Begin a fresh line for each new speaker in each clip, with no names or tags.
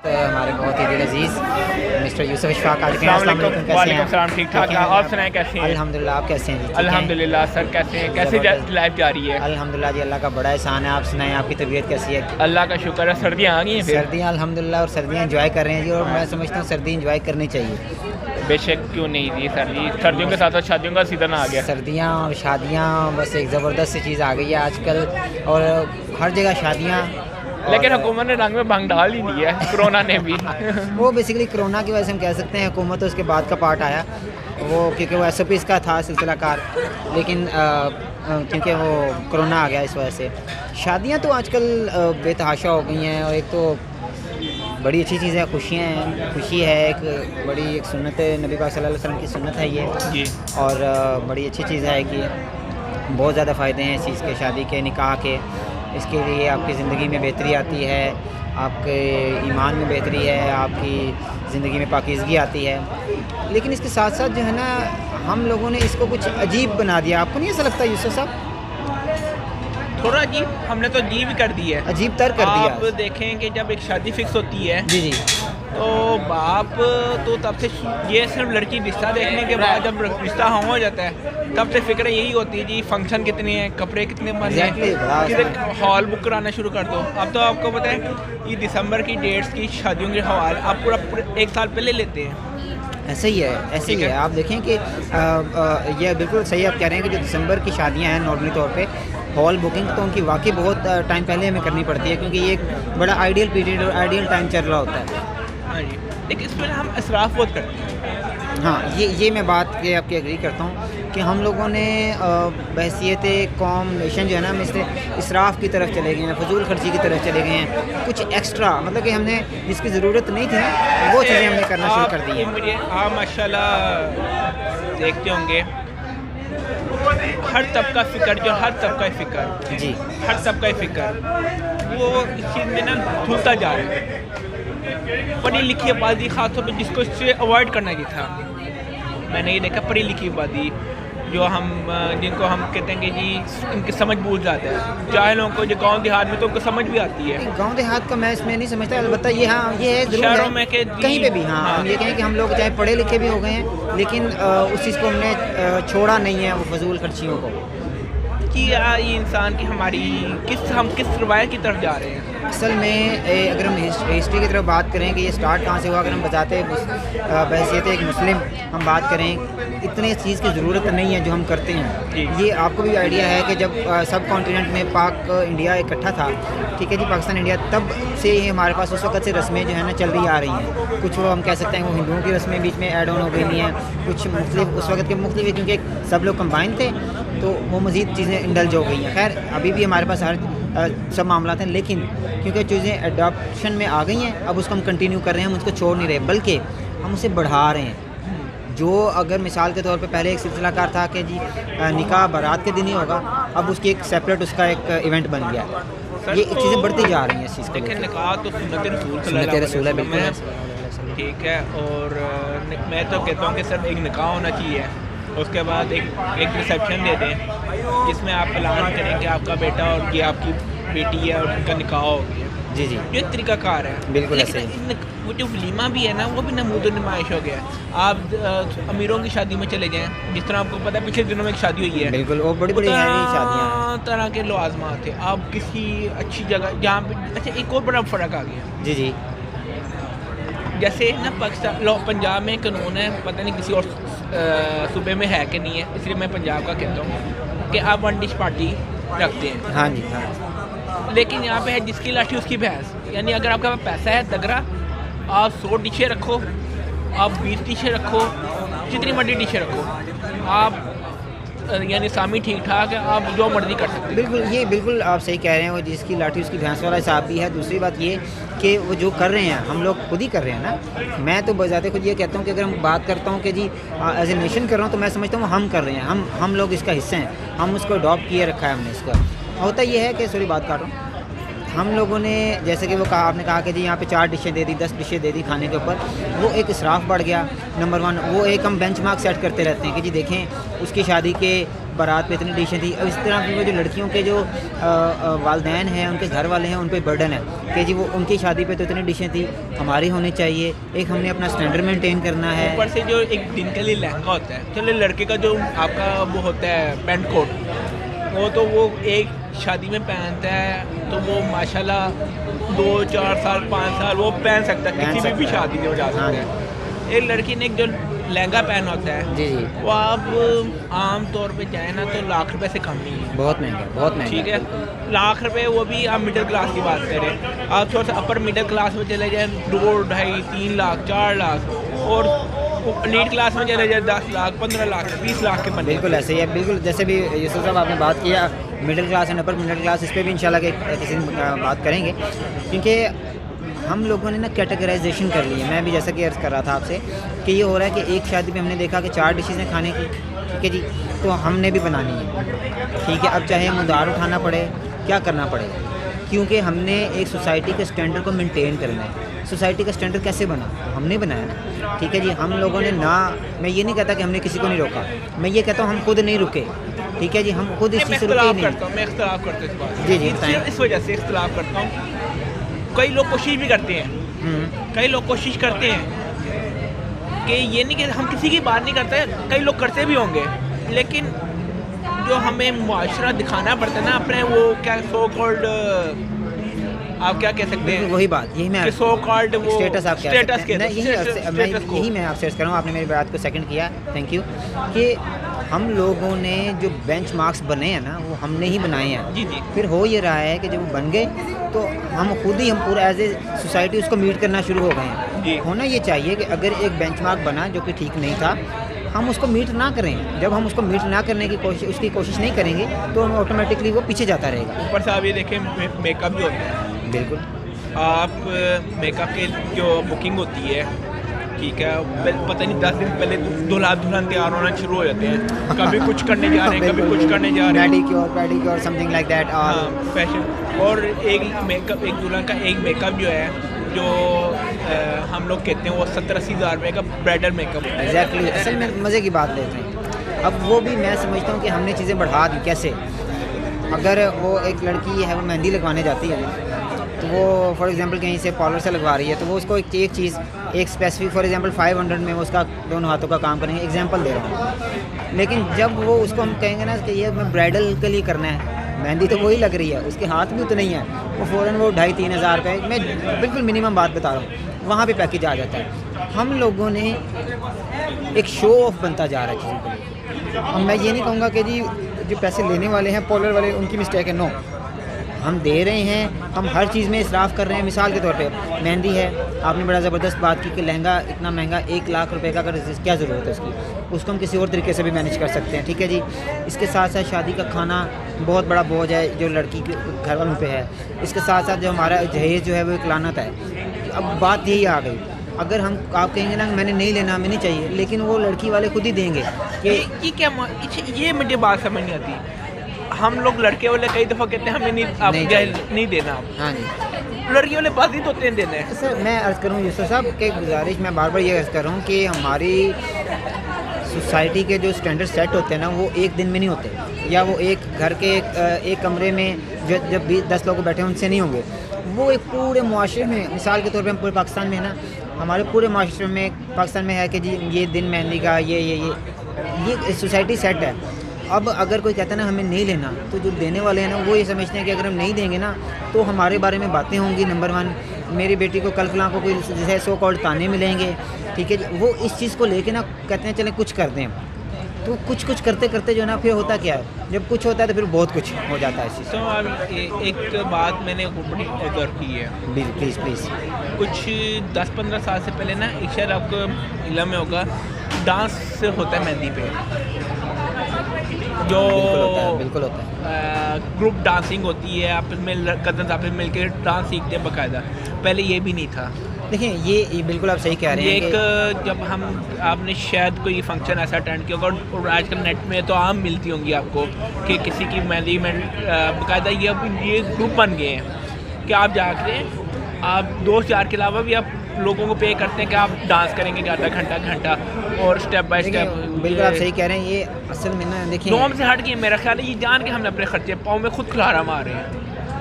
हमारे बहुत ही दिल अजीज़ मिस्टर यूसुफ इशफाक आज के हैं। अस्सलाम वालेकुम, कैसे हैं?
सलाम, ठीक ठाक है। आप सुनाएं कैसे हैं?
अल्हम्दुलिल्लाह, आप कैसे हैं जी? ठीक हैं?
अल्हम्दुलिल्लाह सर, कैसे हैं? कैसे लाइफ जा रही है?
अल्हम्दुलिल्लाह जी, अल्लाह का बड़ा एहसान है। आप सुनाएं, आपकी तबीयत कैसी है?
अल्लाह का शुक्र है, सर्दियाँ आ गई हैं फिर।
सर्दियाँ अल्हम्दुलिल्लाह, और सर्दियाँ एंजॉय कर रहे हैं जी, और मैं समझता हूँ सर्दी एंजॉय करनी चाहिए।
बेशक, क्यों नहीं जी सर जी, सर्दियों के साथ साथ शादियों का सीज़न आ गया।
सर्दियाँ और शादियाँ बस एक ज़बरदस्त सी चीज़ आ गई है आजकल, और हर जगह शादियाँ।
लेकिन हुकूमत ने रंग में भंग डाल ही दी है, कोरोना ने भी।
वो बेसिकली कोरोना की वजह से हम कह सकते हैं, हुकूमत तो उसके बाद का पार्ट आया वो, क्योंकि वो SOPs का था सिलसिला कार, लेकिन क्योंकि वो कोरोना आ गया इस वजह से शादियां तो आजकल बेतहाशा हो गई हैं। और एक तो बड़ी अच्छी चीज़ है, खुशियाँ हैं, खुशी है, एक बड़ी एक सुन्नत है, नबी पाक सल्लल्लाहु अलैहि वसल्लम की सुन्नत है ये
जी।
और बड़ी अच्छी चीज़ है कि बहुत ज़्यादा फ़ायदे हैं इस चीज़ के, शादी के, निकाह के। इसके लिए आपकी ज़िंदगी में बेहतरी आती है, आपके ईमान में बेहतरी है, आपकी ज़िंदगी में पाकीज़गी आती है। लेकिन इसके साथ साथ जो है ना, हम लोगों ने इसको कुछ अजीब बना दिया। आपको नहीं ऐसा लगता यूसुफ साहब?
थोड़ा अजीब, हमने तो अजीब ही कर दी है,
अजीब तर कर दिया।
आप देखें कि जब एक शादी फिक्स होती है
जी जी,
तो बाप तो तब से, ये सिर्फ लड़की रिश्ता देखने के बाद जब रिश्ता हाँ हो जाता है तब से फिक्र यही होती है जी, फंक्शन कितने हैं, कपड़े कितने बन हैं, किधर हॉल बुक कराना शुरू कर दो। अब तो आपको पता है ये दिसंबर की डेट्स की शादियों के हवाले आप पूरा एक साल पहले लेते हैं।
ऐसे ही है, ऐसे ही है। आप देखें कि ये बिल्कुल सही आप कह रहे हैं कि जो दिसंबर की शादियां हैं नॉर्मली तौर पे हॉल बुकिंग तो उनकी वाकई बहुत टाइम पहले हमें करनी पड़ती है, क्योंकि ये एक बड़ा आइडियल पीरियड और आइडियल टाइम चल रहा होता है।
हाँ जी, लेकिन इसमें हम इसराफ बहुत करते हैं।
हाँ, ये मैं बात के आपकी एग्री करता हूँ कि हम लोगों ने बहसीत कौम नेशन जो है ना, हम इससे इसराफ की तरफ चले गए हैं, फजूल खर्ची की तरफ चले गए हैं। कुछ एक्स्ट्रा मतलब कि हमने जिसकी ज़रूरत नहीं थी ना, वो चीज़ें हमने करना शुरू कर दी हैं।
आप माशाल्लाह देखते होंगे हर तबका फ़िक्र, जो हर तबका फ़िक्र
जी,
हर तबका फ़िक्र वो इस चीज़ में ना धुलता जा रहा है। पढ़ी लिखी आबादी ख़ासतौर पर जिसको इससे अवॉइड करना चाहिए था, मैंने ये देखा पढ़ी लिखी आबादी जो हम जिनको हम कहते हैं कि जी इनकी समझ बूझ जाता है। चाहे लोगों को जो गांव देहात में तो उनको समझ भी आती है,
गांव देहात का मैं इसमें नहीं समझता। अलबत्ता ये हाँ, ये है ज़रूर
शहरों
है,
में कि
कहीं पे भी हाँ, हम ये कहें कि हम लोग चाहे पढ़े लिखे भी हो गए हैं, लेकिन उस चीज़ को हमने छोड़ा नहीं है, वो फजूल खर्चियों को,
कि ये इंसान की हमारी हम किस रवायत की तरफ जा रहे हैं।
असल में अगर हम हिस्ट्री की तरफ बात करें कि ये स्टार्ट कहाँ से हुआ, अगर हम बताते बहसीत एक मुस्लिम हम बात करें, इतने चीज़ की ज़रूरत नहीं है जो हम करते हैं। ये आपको भी आइडिया है कि जब सब कॉन्टिनेंट में पाक इंडिया इकट्ठा था, ठीक है जी, पाकिस्तान इंडिया, तब से ही हमारे पास उस वक्त से रस्में जो है ना चल रही आ रही हैं। कुछ वो हम कह सकते हैं वो हिंदुओं की रस्में बीच में ऐड ऑन हो गई हैं, कुछ मुख्तलिफ उस वक्त के मुख्तलिफ, क्योंकि सब लोग कंबाइन थे तो वो मज़ीद चीज़ें इंडल्ज हो गई हैं। खैर अभी भी हमारे पास हर सब मामला हैं, लेकिन क्योंकि चीज़ें एडॉप्शन में आ गई हैं, अब उसको हम कंटिन्यू कर रहे हैं, हम उसको छोड़ नहीं रहे, बल्कि हम उसे बढ़ा रहे हैं। जो अगर मिसाल के तौर पे पहले एक सिलसिला कार था कि जी निकाह बारात के दिन ही होगा, अब उसकी एक सेपरेट उसका एक इवेंट बन गया। ये चीज़ें बढ़ती जा रही हैं इस चीज़ को।
देखिए निकाह तो
सुन्नत रसूल है, बिल्कुल
ठीक है, और मैं तो कहता हूँ कि सिर्फ एक निकाह होना चाहिए, उसके बाद एक रिसेप्शन दे दें जिसमें आप ऐलान करें कि आपका बेटा और ये आपकी बेटी है और उनका निकाह हो गया।
जी जी,
ये तरीक़ाकार है,
बिल्कुल ऐसे
लेकिन वो जो वलीमा भी है ना, वो भी नमूद नुमाइश हो गया है। आप अमीरों की शादी में चले जाएं, जिस तरह आपको पता है पिछले दिनों में एक शादी हुई है,
बिल्कुल, वो बड़ी बड़ी शादियाँ
तरह के लवाज़मात थे। आप किसी अच्छी जगह जहाँ पे, अच्छा एक और बड़ा फ़र्क आ गया।
जी जी,
जैसे ना पाकिस्तान पंजाब में कानून है, पता नहीं किसी और सूबे में है कि नहीं है, इसलिए मैं पंजाब का कहता हूँ कि आप वन डिश पार्टी रखते हैं।
हाँ जी, हाँ,
लेकिन यहाँ पे है जिसकी लाठी उसकी भैंस, यानी अगर आपके पास पैसा है तगड़ा, आप 100 डिशें रखो, आप 20 डिशें रखो, जितनी मर्जी डिशें रखो, आप यानी सामी ठीक ठाक है, आप जो मर्जी कर सकते हैं।
बिल्कुल, ये बिल्कुल आप सही कह रहे हैं, वो जिसकी लाठी उसकी भैंस वाला हिसाब भी है। दूसरी बात ये कि वो जो कर रहे हैं हम लोग खुद ही कर रहे हैं ना। मैं तो बजाते खुद ये कहता हूँ कि अगर हम बात करता हूँ कि जी एज ए नेशन कर रहा हूँ, तो मैं समझता हूँ हम कर रहे हैं, हम लोग इसका हिस्सा हैं, हम उसको अडॉप्ट किए रखा है हमने इसका। होता ये है कि सॉरी बात काट रहा हूँ, हम लोगों ने जैसे कि वो कहा, आपने कहा कि जी यहाँ पे 4 डिशें दे दी, 10 डिशें दे दी खाने के ऊपर, वो एक इसराफ बढ़ गया। नंबर 1 वो एक हम बेंचमार्क सेट करते रहते हैं कि जी देखें उसकी शादी के बारात पे इतनी डिशें थी। अब इस तरह की वो जो लड़कियों के जो वालदैन हैं, उनके घर वाले हैं, उन पे बर्डन है कि जी वो उनकी शादी पे तो इतनी डिशें थी, हमारी होनी चाहिए। एक हमने अपना स्टैंडर्ड मेंटेन करना है।
ऊपर से जो एक दिन के लिए लहंगा होता है, चलो लड़के का जो आपका वो होता है पैंट कोट, वो वो एक शादी में पहनता है तो वो माशाल्लाह 2 4 साल 5 साल वो पहन सकता है, किसी भी शादी में हो जा सकता है। एक लड़की ने जो लहंगा पहना होता है
जी जी,
वो आप आम तौर पे जाए ना तो लाख रुपए से कम नहीं है,
बहुत महंगा, बहुत महंगा।
ठीक है। लाख रुपए वो भी आप मिडिल क्लास की बात करें, आप थोड़ा सा अपर मिडिल क्लास में चले जाएँ 2 2.5 3 लाख 4 लाख, और नीट क्लास में चले जाए 10 लाख 15 लाख 20 लाख के बने।
बिल्कुल ऐसे ही है, बिल्कुल जैसे भी यूसुफ साहब आपने बात किया middle class and upper middle class, इस पर भी इंशाल्लाह किसी दिन बात करेंगे, क्योंकि हम लोगों ने ना कैटेगराइजेशन कर ली है। मैं भी जैसा कि अर्ज़ कर रहा था आपसे कि ये हो रहा है कि एक शादी में हमने देखा कि 4 डिशेज़ हैं खाने की, ठीक है जी, तो हमने भी बनानी है, ठीक है। अब चाहे हम उधार उठाना पड़े, क्या करना पड़ेगा, क्योंकि हमने एक सोसाइटी के स्टैंडर्ड को मेंटेन करना है। सोसाइटी का स्टैंडर्ड कैसे बना, हमने बनाया ना, ठीक है जी। हम लोगों ने ना, मैं ये नहीं कहता कि हमने किसी को नहीं रोका, मैं ये कहता हूँ हम खुद नहीं रुके, ठीक है जी, हम खुद इस चीज़ से रुके ही नहीं।
मैं इख्तिलाफ करता हूँ इस बात
जी जी,
इस वजह से इख्तिलाफ करता हूँ। कई लोग कोशिश भी करते हैं, कई लोग कोशिश करते हैं कि ये नहीं कि हम किसी की बात नहीं करते, कई लोग करते भी होंगे, लेकिन जो हमें मुआशरा दिखाना पड़ता है ना अपने, वो क्या सो कॉल्ड, आप क्या कह सकते हैं,
वही बात, यही मैं
सो कॉल्ड वो
स्टेटस आप कह सकते हैं।
स्टेटस
यही मैं आपसे अर्ज़ कर रहा हूँ, आपने मेरी बात को सेकंड किया, थैंक यू, कि हम लोगों ने जो बेंचमार्क्स बने हैं ना वो हमने ही बनाए हैं।
जी जी।
फिर हो ये रहा है कि जब वो बन गए तो हम खुद ही, हम पूरा एज ए सोसाइटी उसको मीट करना शुरू हो गए हैं। होना ये चाहिए कि अगर एक बेंचमार्क बना जो कि ठीक नहीं था, हम उसको मीट ना करें। जब हम उसको मीट ना करने की उसकी कोशिश नहीं करेंगे तो हम ऑटोमेटिकली वो पीछे जाता रहेगा।
ऊपर से आप ये देखें मेकअप भी होता है,
बिल्कुल
आप मेकअप के जो बुकिंग होती है, ठीक है, पता नहीं 10 दिन पहले दूल्हा दुल्हन तैयार होना शुरू हो जाते हैं, कभी कुछ करने जा रहे हैं, कभी कुछ करने जा रहे हैं,
pedicure something like that,
fashion. और एक मेकअप, एक दुल्हन का एक मेकअप जो है, जो हम लोग कहते हैं वो 70-80 हज़ार रुपये का ब्राइडल मेकअप।
एग्जैक्टली, असल में मज़े की बात लेते हैं। अब वो भी मैं समझता हूँ कि हमने चीज़ें बढ़ा दी। कैसे, अगर वो एक लड़की है वो मेहंदी लगवाने जाती है तो वो फॉर एग्जांपल कहीं से पार्लर से लगवा रही है, तो वो उसको एक चीज़ एक स्पेसिफिक फॉर एग्जांपल 500 में वो उसका दोनों हाथों का काम करेंगे, एग्जांपल दे रहा हूँ। लेकिन जब वो उसको हम कहेंगे ना कि ये मैं ब्राइडल के लिए करना है, मेहंदी तो वही लग रही है, उसके हाथ भी उतने ही है, वो फ़ौरन वो 2,500-3 हज़ार रुपये, मैं बिल्कुल मिनिमम बात बता रहा हूँ, वहाँ पे पैकेज आ जाता है। हम लोगों ने एक शो ऑफ बनता जा रहा है चीज़ों को। अब मैं ये नहीं कहूँगा कि जी जो पैसे लेने वाले हैं पार्लर वाले उनकी मिस्टेक है, नो, हम दे रहे हैं, हम हर चीज़ में इसराफ़ कर रहे हैं। मिसाल के तौर पे मेहंदी है, आपने बड़ा ज़बरदस्त बात की कि लहंगा इतना महंगा 1 लाख रुपए का, अगर क्या ज़रूरत है उसकी, उसको हम किसी और तरीके से भी मैनेज कर सकते हैं, ठीक है जी। इसके साथ साथ शादी का खाना बहुत बड़ा बोझ है जो लड़की के घर वालों पे है। इसके साथ साथ जो हमारा जहेज़ जो है वो एक लानत है। अब बात यही आ गई, अगर हम आप कहेंगे ना मैंने नहीं लेना, हमें नहीं चाहिए, लेकिन वो लड़की वाले खुद ही देंगे कि
ये क्या, ये मुझे बात समझ नहीं आती। हम लोग लड़के वाले कई दफ़ा कहते हैं हमें नहीं देना,
हाँ जी,
लड़की वाले बात ही तो होते हैं देने।
सर मैं अर्ज़ करूँ यूसुफ साहब के गुजारिश, मैं बार बार ये अर्ज़ कर रहा हूँ कि हमारी सोसाइटी के जो स्टैंडर्ड सेट होते हैं ना वो एक दिन में नहीं होते, या वो एक घर के एक कमरे में जब 10 लोग बैठे उनसे नहीं होंगे। वो एक पूरे मुआशरे में, मिसाल के तौर पे हम पूरे पाकिस्तान में है ना, हमारे पूरे मुआशरे में पाकिस्तान में है कि जी ये दिन मेहंदी का ये सोसाइटी सेट है। अब अगर कोई कहता है ना हमें नहीं लेना, तो जो देने वाले हैं ना वो ये समझते हैं कि अगर हम नहीं देंगे ना तो हमारे बारे में बातें होंगी। नंबर 1, मेरी बेटी को कल फलां को कोई जैसे सो कॉल्ड ताने मिलेंगे, ठीक है जी। वो इस चीज़ को लेके ना कहते हैं चलें कुछ कर दें, तो कुछ करते करते जो ना फिर होता क्या है, जब कुछ होता है तो फिर बहुत कुछ हो जाता है इस चीज़।
तो अब एक बात मैंने बड़ी ऑब्जर्व की है,
प्लीज़
कुछ 10-15 साल से पहले ना, एक शायद आपको इल्म में होगा, डांस होता है मेहंदी पे, जो
बिल्कुल होता है,
ग्रुप डांसिंग होती है, आपस में कज़न्स आपस में मिलकर डांस सीखते हैं बाकायदा। पहले ये भी नहीं था।
देखिए ये बिल्कुल आप सही कह रहे हैं।
एक जब आपने शायद कोई फंक्शन ऐसा अटेंड किया होगा, और आजकल नेट में तो आम मिलती होंगी आपको कि किसी की मेहंदी में बाकायदा ये ग्रुप बन गए हैं कि आप जाकर आप दोस्त यार के अलावा भी आप लोगों को पे करते हैं कि आप डांस करेंगे आधा घंटा और स्टेप बाय स्टेप।
बिल्कुल आप सही कह रहे हैं। ये असल में ना देखिए
नॉर्म से हट के मेरा ख्याल है ये जान के हमने अपने खर्चे पाँव में खुद खिलारा मार रहे हैं।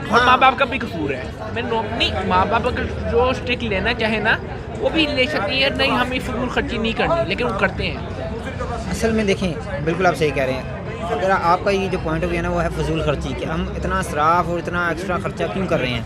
और
हाँ।
माँ बाप का भी कसूर है। मैं नहीं, माँ बाप अगर जो स्टिक लेना चाहे ना वो भी ले सकती है, नहीं हमें फजूल खर्ची नहीं करनी, लेकिन वो करते हैं।
असल में देखें बिल्कुल आप सही कह रहे हैं। अगर आपका ये जो पॉइंट ऑफ व्यू है ना वो है फजूल खर्ची कि हम इतना इसराफ और इतना एक्स्ट्रा खर्चा क्यों कर रहे हैं।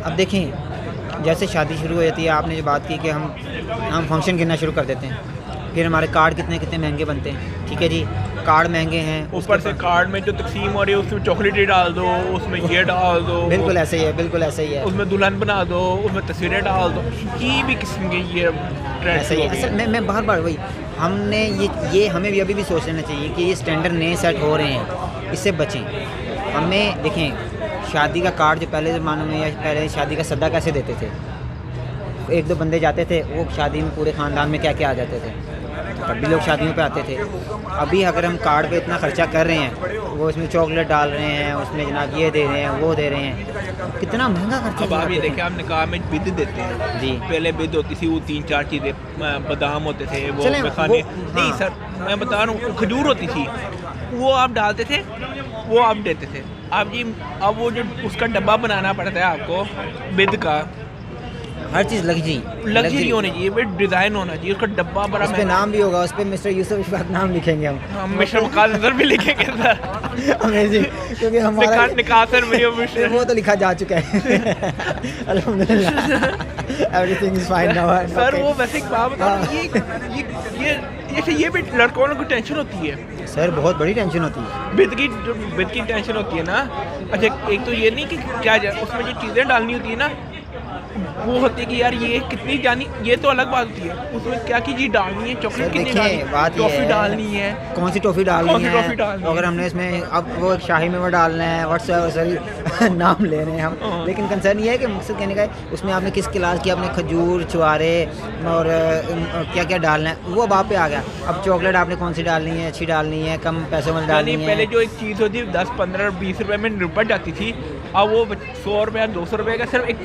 अब देखें जैसे शादी शुरू हो जाती है, आपने जो बात की कि हम फंक्शन गिनना शुरू कर देते हैं, फिर हमारे कार्ड कितने महंगे बनते हैं। ठीक है जी, कार्ड महंगे हैं,
ऊपर से कार्ड में जो तकसीम हो रही है उसमें चॉकलेट डाल दो, उसमें ये डाल दो,
बिल्कुल ऐसे ही है, बिल्कुल ऐसे ही है,
उसमें दुल्हन बना दो, उसमें तस्वीरें डाल दो, ये भी किस्म के ये
ऐसे ही है। असल मैं बार वही हमने ये हमें भी अभी भी सोच लेना चाहिए कि ये स्टैंडर्ड नए सेट हो रहे हैं, इससे बचें। हमें देखें शादी का कार्ड जो पहले ज़माने में या पहले शादी का सद्दा कैसे देते थे, एक दो बंदे जाते थे, वो शादी में पूरे ख़ानदान में क्या क्या आ जाते थे, तब भी लोग शादियों पे आते थे। अभी अगर हम कार्ड पे इतना खर्चा कर रहे हैं, वो इसमें चॉकलेट डाल रहे हैं, उसमें जनाब ये दे रहे हैं, वो दे रहे हैं, कितना महंगा खर्चा।
अब आप ये देखिए, आप निकाह में बिद देते हैं
जी,
पहले बिद होती थी वो 3-4 चीज़ें, बादाम होते थे वो खाने, नहीं
हाँ।
सर मैं बता रहा हूँ, खजूर होती थी वो आप डालते थे, वो आप देते थे। आप जी अब वो जो उसका डब्बा बनाना पड़ता है आपको बिद का,
हर चीज़ लग्जरी
होनी चाहिए, वो डिज़ाइन होना चाहिए, उसका डब्बा बड़ा,
उस पे नाम भी होगा, उस पे मिस्टर यूसुफ इशफाक नाम लिखेंगे हम
मिस्टर मुकादर भी लिखेंगे सर।
अमेजिंग, क्योंकि हमारा
निकासर मिस्टर
वो तो लिखा जा चुका है। अल्हम्दुलिल्लाह everything is fine now
sir. वो वैसे एक बात बताओ, ये भी लड़कों को टेंशन होती है
सर, बहुत बड़ी टेंशन होती है।
बिद की टेंशन होती है ना। अच्छा एक तो ये नहीं कि क्या उसमें जो चीज़ें डालनी होती है ना, वो होती है कि यार ये कितनी जानी, ये तो अलग बात होती है, उसमें क्या की चीज़ डालनी है, चॉकलेट कितनी डालनी है, टॉफ़ी डालनी है,
कौन सी टॉफ़ी डालनी है, अगर हमने इसमें अब वो एक शाही में वो डालना है, व्हाट्सएप नाम ले रहे हैं हम, लेकिन कंसर्न ये है कि मकसद कहने का है उसमें आपने किस क्लास की, आपने खजूर चुआरे और क्या क्या डालना है, वो अब आप पे आ गया। अब चॉकलेट आपने कौन सी डालनी है, अच्छी डालनी है, कम पैसों में डालनी है।
पहले जो एक चीज़ होती है 10, 15, 20 रुपए में निपट जाती थी, अब वो 100 रुपया 200 रुपये का सिर्फ एक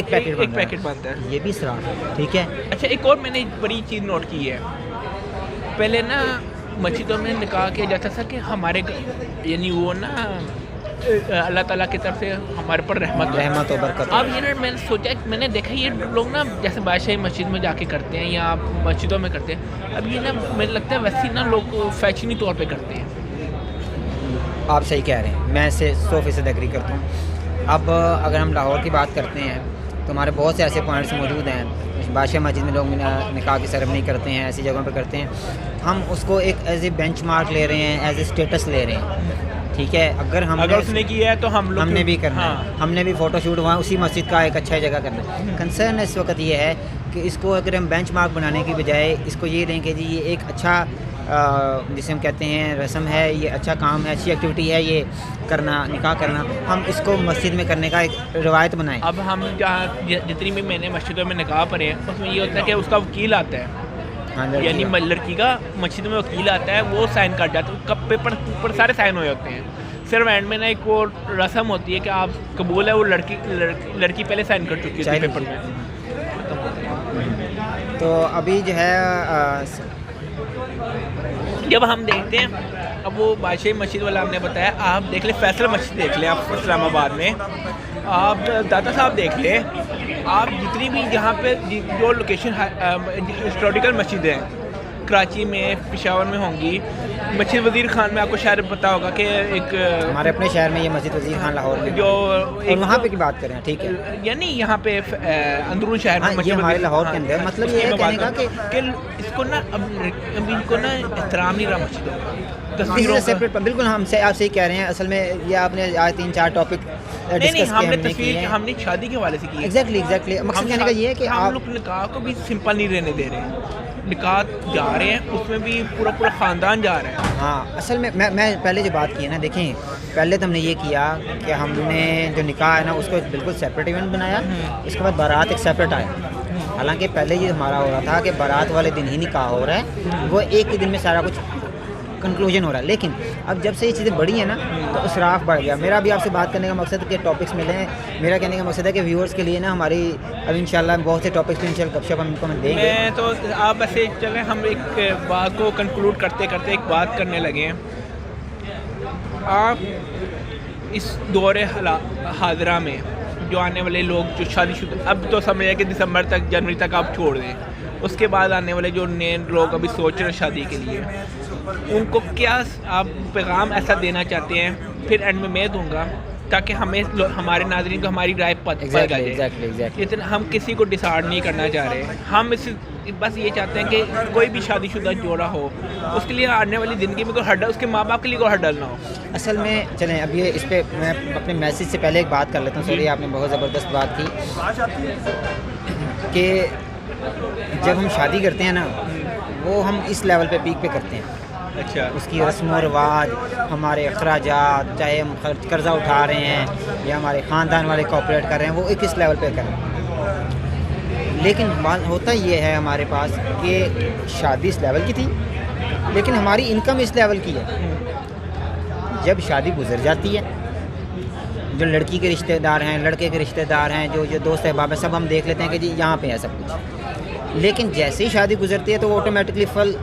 पैकेट बनता है।
ये भी इसराफ है, ठीक है।
अच्छा एक और मैंने बड़ी चीज़ नोट की है, पहले ना मस्जिदों में निकाह किया जाता था कि हमारे यानी वो ना अल्लाह ताला की तरफ से हमारे पर रहमत और बरकत। अब ये ना मैंने सोचा, मैंने देखा ये लोग ना जैसे बादशाही मस्जिद में जाके करते हैं या मस्जिदों में करते हैं, अब ये ना मुझे लगता है वैसे ना लोग फैशनी तौर पे करते हैं।
आप सही कह रहे हैं, मैं इससे 100% एग्री करता हूँ। अब अगर हम लाहौर की बात करते हैं तो हमारे बहुत से ऐसे पॉइंट्स मौजूद हैं, बादशाह मस्जिद में लोग निकाह की सेरेमनी करते हैं, ऐसी जगहों पे करते हैं, हम उसको एक एज ए बेंचमार्क ले रहे हैं, एज ए स्टेटस ले रहे हैं। ठीक है, अगर
उसने किया है तो हमने
भी करना है, हमने भी फ़ोटोशूट वहाँ उसी मस्जिद का एक अच्छा जगह करना है। कंसर्न इस वक्त ये है कि इसको अगर हम बेंचमार्क बनाने की बजाय इसको ये लें कि जी ये एक अच्छा जिसे हम कहते हैं रस्म है, ये अच्छा काम है, अच्छी एक्टिविटी है, ये करना, निकाह करना, हम इसको मस्जिद में करने का एक रवायत बनाएं।
अब हम जहाँ जितनी भी मैंने मस्जिदों में निकाह पढ़े हैं उसमें ये होता है कि उसका वकील आता है, यानी लड़की का मस्जिद में वकील आता है, वो साइन कर जाता है, कब पेपर ऊपर सारे साइन हो जाते हैं, सिर्फ एंड में ना एक वो रस्म होती है कि आप कबूल है, वो लड़की पहले साइन कर चुकी है पेपर में।
तो अभी जो है
जब हम देखते हैं, अब वो बादशाही मस्जिद वाला हमने बताया, आप देख ले फैसल मस्जिद देख लें, आप इस्लामाबाद में आप दाता साहब देख लें, आप जितनी भी जहाँ पे जो लोकेशन हिस्टोरिकल मस्जिद हैं कराची में, पेशावर में होंगी, मस्जिद वज़ीर खान में आपको शायद पता होगा कि एक
हमारे अपने शहर में ये मस्जिद वज़ीर खान लाहौर में
जो
और वहाँ पे की बात करें, ठीक है,
यानी यहाँ पे अंदरून शहर में
मस्जिद हमारे लाहौर के अंदर, मतलब ये है कहने का कि
इसको ना अब इनको ना एहतराम नहीं रहा
मस्जिदों सेपरेट। बिल्कुल हम आपसे ही कह रहे हैं, असल में ये आपने आज 3-4 टॉपिक
नहीं हमने तस्वीर हमने शादी के हवाले से की।
एग्जैक्टली मकसद कहने का ये है कि
हम लोग निकाह को भी सिंपल नहीं रहने दे रहे हैं, निकाह जा रहे हैं उसमें भी पूरा ख़ानदान जा रहा है।
हाँ, असल में मैं पहले जो बात की है ना, देखें पहले तो हमने ये किया कि हमने जो निकाह है ना उसको बिल्कुल सेपरेट इवेंट बनाया, उसके बाद बारात एक सेपरेट आया। हालांकि पहले ये हमारा हो रहा था कि बारात वाले दिन ही निकाह हो रहा है, वो एक ही दिन में सारा कुछ कंक्लूजन हो रहा है। लेकिन अब जब से ये चीज़ें बढ़ी हैं ना तो इसराफ बढ़ गया। मेरा भी आपसे बात करने का मकसद के टॉपिक्स मिले हैं, मेरा कहने का मकसद है कि व्यूअर्स के लिए ना हमारी अब इंशाल्लाह बहुत से टॉपिक्स पे इंशाल्लाह गपशप हम इनको देंगे।
मैं तो आप ऐसे चलें, हम एक बात को कंक्लूड करते करते एक बात करने लगे हैं। आप इस दौरे हाजरा में जो आने वाले लोग जो शादीशुदा, अब तो समझे कि दिसंबर तक जनवरी तक आप छोड़ दें, उसके बाद आने वाले जो नए लोग अभी सोच रहे हैं शादी के लिए, उनको क्या आप पैगाम ऐसा देना चाहते हैं? फिर एंड में मैं दूंगा ताकि हमें हमारे नाज़रीन को हमारी राय पता जाए।
एग्जैक्टली
इतना हम किसी को डिसाइड नहीं करना चाह रहे, हम इस बस ये चाहते हैं कि कोई भी शादीशुदा जोड़ा हो उसके लिए आने वाली ज़िंदगी में कोई हर्डल, उसके माँ बाप के लिए कोई हर्डल ना हो।
असल में चलें अब ये इस पर मैं अपने मैसेज से पहले एक बात कर लेता हूँ। सॉरी, आपने बहुत ज़बरदस्त बात की कि जब हम शादी करते हैं ना वो हम इस लेवल पे पीक पे करते हैं।
अच्छा,
उसकी रस्म व रवाज, हमारे अखराजात, चाहे हम कर्ज़ा उठा रहे हैं या हमारे ख़ानदान वाले कॉपरेट कर रहे हैं, वो एक इस लेवल पे कर रहे हैं। लेकिन बात होता ये है हमारे पास कि शादी इस लेवल की थी लेकिन हमारी इनकम इस लेवल की है। जब शादी गुजर जाती है, जो लड़की के रिश्तेदार हैं, लड़के के रिश्तेदार हैं, जो दोस्त अहबाब हैं, सब हम देख लेते हैं कि जी यहाँ पे है सब कुछ। लेकिन जैसे ही शादी गुजरती है तो वो ऑटोमेटिकली फल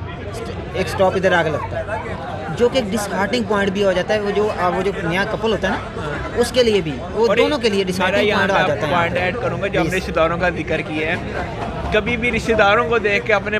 एक स्टॉप इधर आगे लगता है, जो कि एक डिसहार्टिंग पॉइंट भी हो जाता है। वो जो नया कपल होता है ना उसके लिए भी, वो दोनों के लिए डिसहार्टिंग पॉइंट आ जाता है।
पॉइंट ऐड करूँगा जो हमने रिश्तेदारों का जिक्र किया है, कभी भी रिश्तेदारों को देख के अपने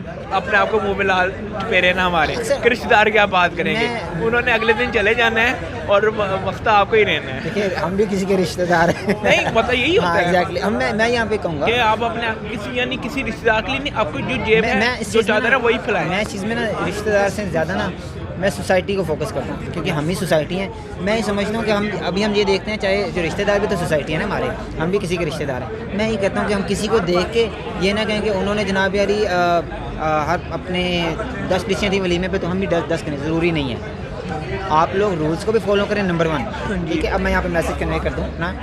आप को मुँह में लाल फेरे ना हमारे कि रिश्तेदार क्या बात करेंगे, उन्होंने अगले दिन चले जाना है और वक्त आपको ही रहना है।
देखिए हम भी किसी के रिश्तेदार हैं।
नहीं मतलब यही होता है।
एग्जैक्टली। हम मैं यहाँ पे कहूँगा
कि आप अपने किसी रिश्तेदार के लिए नहीं, आपको जो जेब है जो चादर है वही फैलाएं।
मैं इस चीज़ में ना रिश्तेदार से ज़्यादा ना मैं सोसाइटी को फोकस करता हूँ, क्योंकि हम ही सोसाइटी हैं। मैं ये समझता हूँ कि हम ये देखते हैं, चाहे जो रिश्तेदार भी तो सोसाइटी है ना हमारे, हम भी किसी के रिश्तेदार हैं। मैं ये कहता हूँ कि हम किसी को देख के ये ना कहें कि उन्होंने जनाब यारी हर अपने 10 डिशें थी वलीमे पे तो हम भी 10 करें, ज़रूरी नहीं है। आप लोग रूल्स को भी फॉलो करें, नंबर 1, ठीक है। अब मैं यहाँ पे मैसेज कन्वे कर दूँ ना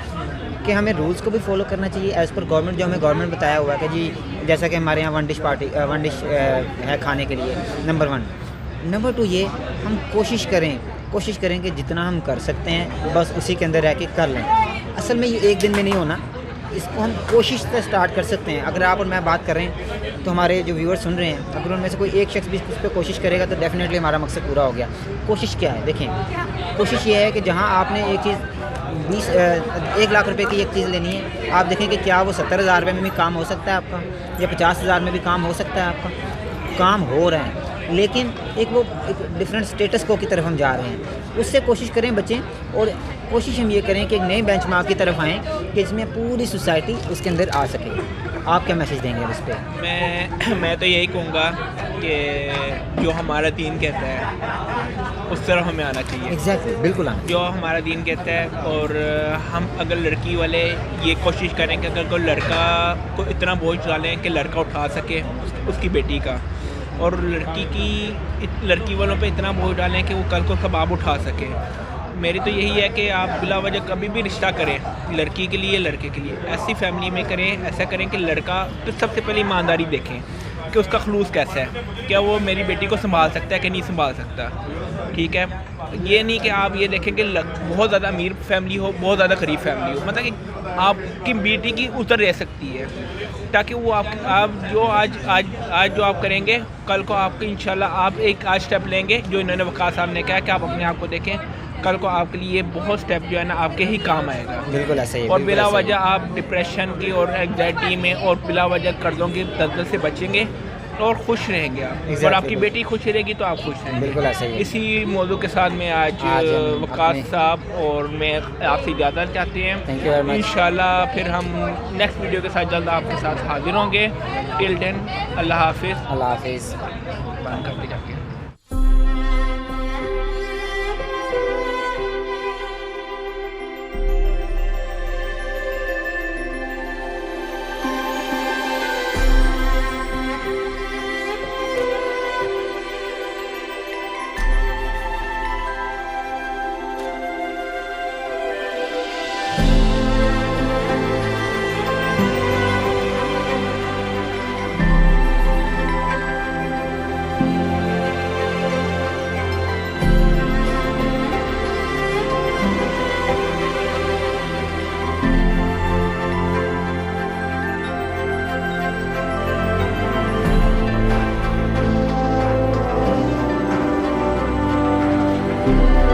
कि हमें रूल्स को भी फॉलो करना चाहिए एज़ पर गवर्नमेंट। जो हमें गवर्नमेंट बताया हुआ है कि जी जैसा कि हमारे यहाँ वन डिश है खाने के लिए, नंबर 1। नंबर 2 ये हम कोशिश करें कि जितना हम कर सकते हैं बस उसी के अंदर रह के कर लें। असल में ये एक दिन में नहीं होना, इसको हम कोशिश से स्टार्ट कर सकते हैं। अगर आप और मैं बात कर रहे हैं तो हमारे जो व्यूअर्स सुन रहे हैं, अगर उनमें से कोई एक शख्स भी उस पर कोशिश करेगा तो डेफिनेटली हमारा मकसद पूरा हो गया। कोशिश क्या है देखें, कोशिश ये है कि जहाँ आपने एक चीज़ 1 लाख रुपए की एक चीज़ लेनी है, आप देखें कि क्या वो 70,000 रुपये में भी काम हो सकता है आपका, या 50,000 में भी काम हो सकता है आपका। काम हो रहा है लेकिन एक डिफरेंट स्टेटस को की तरफ हम जा रहे हैं, उससे कोशिश करें बचें। और कोशिश हम ये करें कि एक नए बेंचमार्क की तरफ आएँ कि इसमें पूरी सोसाइटी उसके अंदर आ सके। आप क्या मैसेज देंगे इस पर?
मैं तो यही कहूँगा कि जो हमारा दीन कहता है उस तरफ हमें आना चाहिए।
एग्जैक्टली, बिल्कुल आना
जो हमारा दीन कहता है। और हम अगर लड़की वाले ये कोशिश करें कि अगर कोई लड़का को इतना बोझ डालें कि लड़का उठा सके उसकी बेटी का, और लड़की वालों पे इतना बोझ डालें कि वो कल को उसका बाप उठा सके। मेरी तो यही है कि आप बिला वजह कभी भी रिश्ता करें, लड़की के लिए लड़के के लिए, ऐसी फैमिली में करें, ऐसा करें कि लड़का तो सबसे पहले ईमानदारी देखें कि उसका खलूस कैसा है, क्या वो मेरी बेटी को संभाल सकता है कि नहीं संभाल सकता। ठीक है, ये नहीं कि आप ये देखें कि बहुत ज़्यादा अमीर फैमिली हो, बहुत ज़्यादा गरीब फैमिली हो, मतलब कि आपकी बेटी की उतर रह सकती है, ताकि वो आप जो आज जो आप करेंगे कल को आपको इंशाल्लाह आप एक आज स्टेप लेंगे जो इन्होंने वक़ार साहब ने कहा कि आप अपने आप को देखें, कल को आपके लिए बहुत स्टेप जो है ना आपके ही काम आएगा।
बिल्कुल ऐसा ही।
और बिला वजह आप डिप्रेशन की और एंग्जाइटी में और बिला वजह कर्ज़ों की दलदल से बचेंगे और खुश रहेंगे आप। और आपकी बेटी खुश रहेगी तो आप खुश रहेंगे।
बिल्कुल ऐसा ही।
इसी मौजू के साथ मैं आज वक़ार साहब और मैं आपसे इजाज़त चाहते हैं। इंशाल्लाह फिर हम नेक्स्ट वीडियो के साथ जल्द आपके साथ हाजिर होंगे। टिल देन अल्लाह हाफिज़।
अल्लाह हाफिज़।
बंद करते जाते हैं।
है।